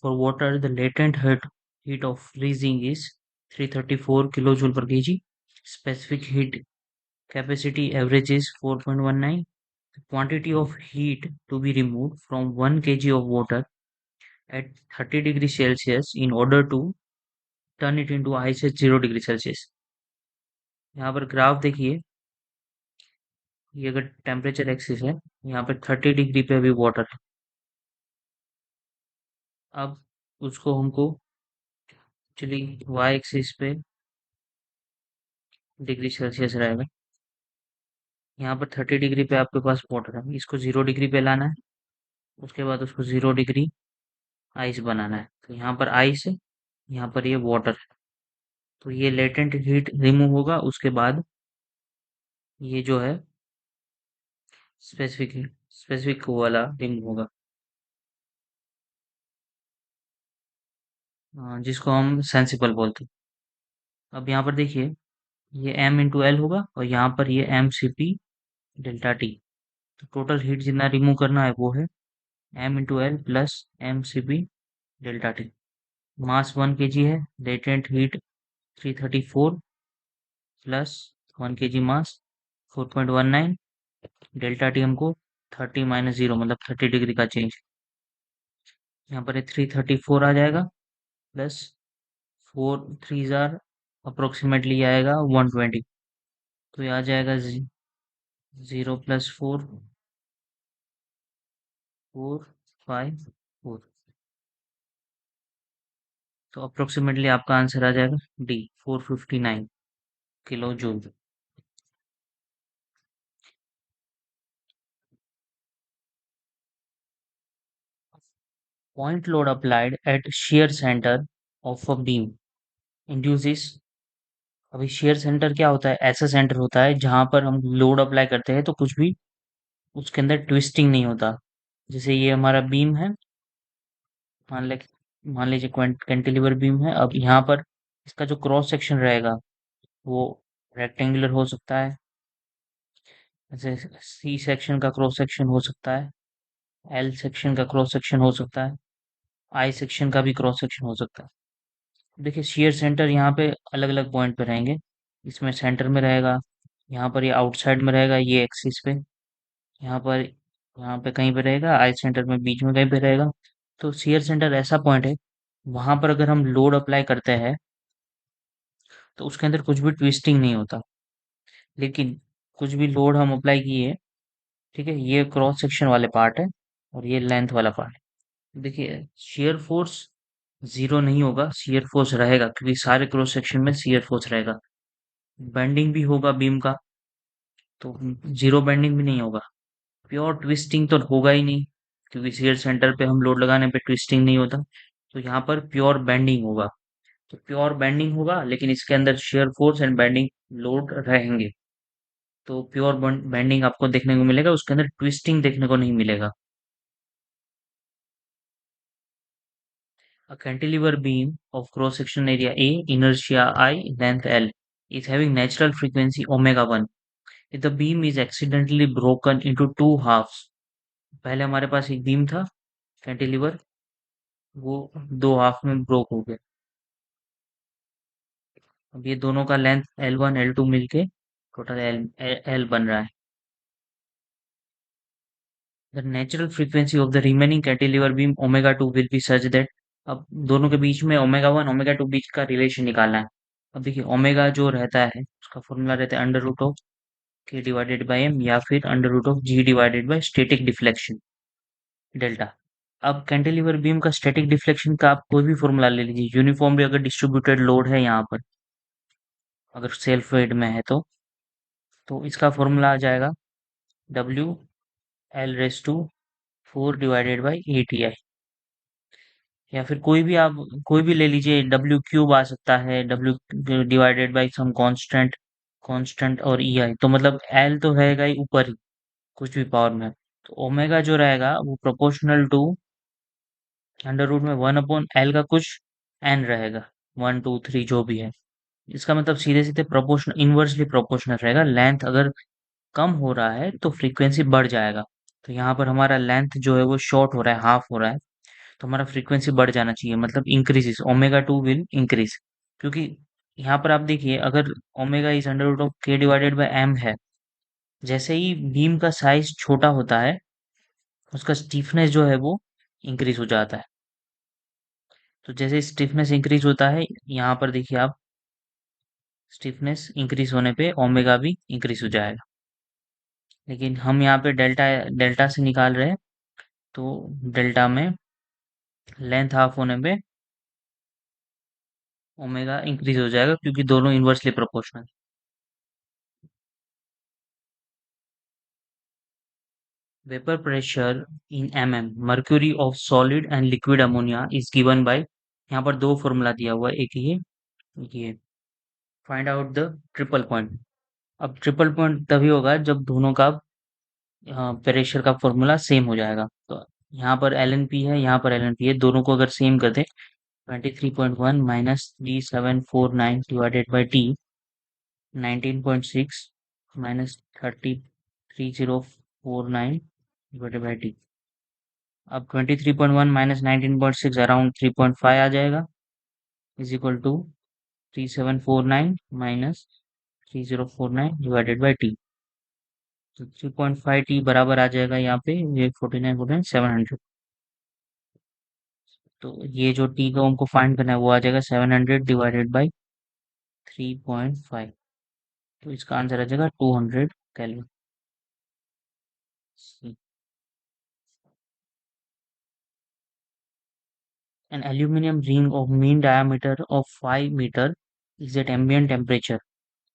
For water, the latent heat of freezing is 334 kilojoule per kg. Specific heat capacity average is 4.19. The quantity of heat to be removed from 1 kg of water at 30 degree Celsius in order to turn it into ice at 0 degree Celsius. यहाँ पर graph देखिए, ये अगर temperature axis है, यहाँ पे 30 degree पे अभी वाटर है। अब उसको हमको चलिए वाई एक्सिस पे डिग्री सेल्सियस रहेगा। यहाँ पर 30 डिग्री पे आपके पास वाटर है, इसको 0 डिग्री पे लाना है। उसके बाद उसको 0 डिग्री आइस बनाना है। तो यहाँ पर आइस है, यहाँ पर ये वाटर है। तो ये लेटेंट हीट रिमूव होगा, उसके बाद ये जो है स्पेसिफिक स्पेसिफिक वाला रिमूव होगा, जिसको हम सेंसिबल बोलते हैं। अब यहाँ पर देखिए, ये m इंटू एल होगा और यहाँ पर ये M C P delta T. तो टोटल हीट जितना रिमूव करना है वो है m into L plus M C P delta T. Mass 1 kg है, latent heat 334 plus 1 kg mass 4.19, delta T हमको 30 - 0 मतलब 30 डिग्री का चेंज। यहाँ पर 334 आ जाएगा प्लस 4 3 जार अप्रोक्सीमेटली आएगा 120। तो ये आ जाएगा 0 + 4 4 5 4। तो अप्रोक्सीमेटली आपका आंसर आ जाएगा D 459 kilo joule. Point load applied at shear center of a beam induces। अभी शेयर सेंटर क्या होता है? ऐसा सेंटर होता है जहां पर हम लोड अप्लाई करते हैं तो कुछ भी उसके अंदर ट्विस्टिंग नहीं होता। जैसे ये हमारा बीम है, मान ले मान लीजिए कैंटिलीवर बीम है। अब यहाँ पर इसका जो क्रॉस सेक्शन रहेगा वो रेक्टेंगुलर हो सकता है, जैसे सी सेक्शन का क्रॉस सेक्शन हो सकता है, एल सेक्शन का क्रॉस सेक्शन हो सकता है, आई सेक्शन का भी क्रॉस सेक्शन हो सकता है। देखिए शेयर सेंटर यहाँ पे अलग अलग पॉइंट पे रहेंगे। इसमें सेंटर में रहेगा, यहाँ पर ये आउटसाइड में रहेगा, ये एक्सिस पे, यहाँ पे कहीं पे रहेगा, आई सेंटर में बीच में कहीं पे रहेगा। तो शेयर सेंटर ऐसा पॉइंट है, वहां पर अगर हम लोड अप्लाई करते हैं तो उसके अंदर कुछ भी ट्विस्टिंग नहीं होता। लेकिन कुछ भी लोड हम अप्लाई किए, ठीक है, ये क्रॉस सेक्शन वाले पार्ट है और ये लेंथ वाला पार्ट है। देखिए शेयर फोर्स जीरो नहीं होगा, शेयर फोर्स रहेगा क्योंकि सारे क्रॉस सेक्शन में शेयर फोर्स रहेगा। बेंडिंग भी होगा बीम का, तो जीरो बेंडिंग भी नहीं होगा। प्योर ट्विस्टिंग तो होगा ही नहीं क्योंकि शेयर सेंटर पे हम लोड लगाने पे ट्विस्टिंग नहीं होता। तो यहाँ पर प्योर बेंडिंग होगा। तो प्योर बेंडिंग होगा लेकिन इसके अंदर shear force and bending load रहेंगे। तो प्योर बेंडिंग आपको देखने को मिलेगा, उसके अंदर ट्विस्टिंग देखने को नहीं मिलेगा। A cantilever beam of cross section area A, inertia I, length L is having natural frequency omega 1. If the beam is accidentally broken into two halves, पहले हमारे पास एक बीम था कैंटिलीवर, वो दो हाफ में ब्रोक हो गया। अब ये दोनों का लेंथ L1 L2 मिलके टोटल L बन रहा है। The natural frequency of the remaining cantilever beam omega 2 will be such that। अब दोनों के बीच में ओमेगा 1 ओमेगा 2 बीच का रिलेशन निकालना है। अब देखिए ओमेगा जो रहता है उसका फॉर्मूला रहता है under root of k divided by m या फिर under root of g divided by static deflection delta. अब कैंटिलीवर बीम का स्टैटिक डिफ्लेक्शन का आप कोई भी फॉर्मूला ले लीजिए, यूनिफॉर्मली अगर डिस्ट्रीब्यूटेड लोड है यहाँ पर, अगर सेल्फ वेट में है तो इसका फॉर्मूला आ जाएगा डब्ल्यू एल रेस टू 4/8 या फिर कोई भी ले लीजिए, डब्ल्यू क्यूब आ सकता है, W divided by some constant, constant और ई आई। तो मतलब एल तो रहेगा ही ऊपर ही कुछ भी पावर में। तो ओमेगा जो रहेगा वो प्रोपोर्शनल टू अंडर रूट में 1/एल का कुछ एन रहेगा, 1 2 3 जो भी है। इसका मतलब सीधे सीधे प्रोपोर्शनल इनवर्सली प्रोपोर्शनल रहेगा। लेंथ अगर कम हो रहा है तो फ्रीक्वेंसी बढ़ जाएगा। तो यहाँ पर हमारा लेंथ जो है वो शॉर्ट हो रहा है, हाफ हो रहा है। तो हमारा फ्रीक्वेंसी बढ़ जाना चाहिए, मतलब increases, omega two will increase. क्योंकि यहाँ पर आप देखिए, अगर omega is under root of k divided by m है, जैसे ही बीम का साइज छोटा होता है, उसका स्टीफनेस जो है वो इंक्रीज हो जाता है। तो जैसे स्टिफनेस इंक्रीज होता है, यहाँ पर देखिए आप, स्टिफनेस इंक्रीज होने पे ओमेगा भी इंक्रीज हो जाएगा। लेकिन हम यहाँ पे डेल्टा डेल्टा से निकाल रहे हैं, तो डेल्टा में लेंथ हाफ होने पे ओमेगा इंक्रीज हो जाएगा, क्योंकि दोनों inversely proportional. Vapour pressure in mercury of solid and liquid ammonia is given by, यहाँ पर दो फॉर्मूला दिया हुआ है, एक ये find out the triple point. अब ट्रिपल पॉइंट तभी होगा जब दोनों का प्रेशर का फॉर्मूला सेम हो जाएगा। तो यहाँ पर एल एन पी है, यहाँ पर एल एन पी है, दोनों को अगर सेम कर दें, 23.1 minus 3749 divided by T, 19.6 minus 33049 divided by T. अब 23.1 माइनस 19.6 अराउंड 3.5 आ जाएगा, is equal to 3749 minus 3049 divided by T. तो 3.5 टी बराबर आ जाएगा यहाँ पे, ये 49 700। तो ये जो टी का हमको फाइंड करना है वो आ जाएगा 700 डिवाइडेड बाई 3.5। तो इसका आंसर आ जाएगा 200 kelvin. An aluminum ring of mean diameter of 5 meter is at ambient temperature,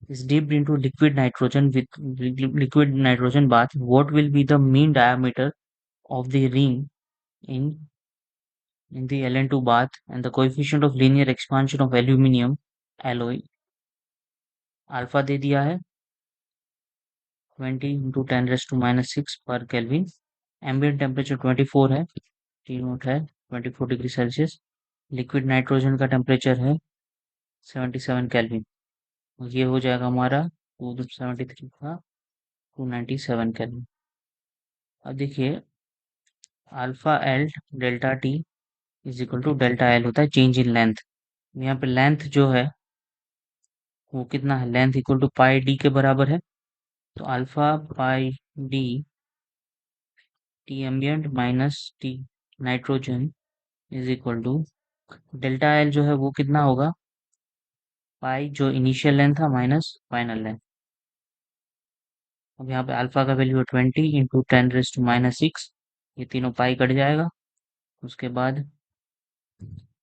is dipped into liquid nitrogen bath. What will be the mean diameter of the ring in the Ln2 bath and the coefficient of linear expansion of aluminum alloy? Alpha दे दिया है 20 into 10⁻⁻6 पर kelvin. Ambient temperature 24 है, T note है 24 degree Celsius. Liquid nitrogen का temperature है 77 kelvin. ये हो जाएगा हमारा 273 का 297 केल्विन। अब देखिए, alpha L delta T is equal to delta L होता है चेंज इन लेंथ। यहाँ पे लेंथ जो है वो कितना है, length equal to pi D के बराबर है। तो alpha pi D T ambient minus T nitrogen is equal to delta L जो है वो कितना होगा, पाई जो इनिशियल लेंथ था माइनस फाइनल लेंथ। अब यहाँ पे अल्फा का वैल्यू है 20 इंटू 10⁻⁻6, ये तीनों पाई कट जाएगा। उसके बाद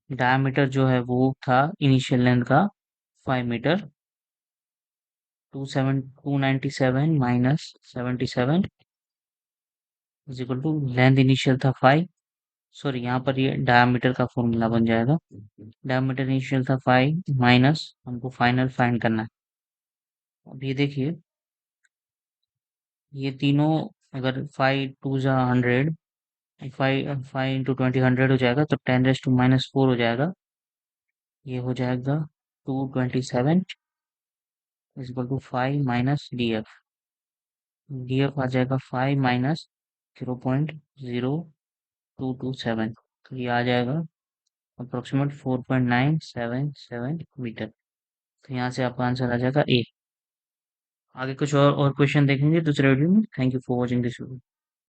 डायमीटर जो है वो था इनिशियल लेंथ का 5 metre, 297 minus 77 is equal to length initial था 5। सॉरी, यहाँ पर ये डायमीटर का फॉर्मूला बन जाएगा, डायमीटर इनिशियल था 5 माइनस हमको फाइनल फाइंड करना है। अब ये देखिए, ये तीनों अगर 5 टू जा 100, 5 इंटू 20 100 हो जाएगा, तो 10⁻⁻4 हो जाएगा। ये हो जाएगा 227 is equal to 5 minus D F. D F आ जाएगा 5 माइनस 0.0227, तो ये आ जाएगा अप्रोक्सीमेट 4.977 मीटर। तो यहाँ से आपका आंसर आ जाएगा ए। आगे कुछ और क्वेश्चन देखेंगे दूसरे वीडियो में। Thank you for watching this video.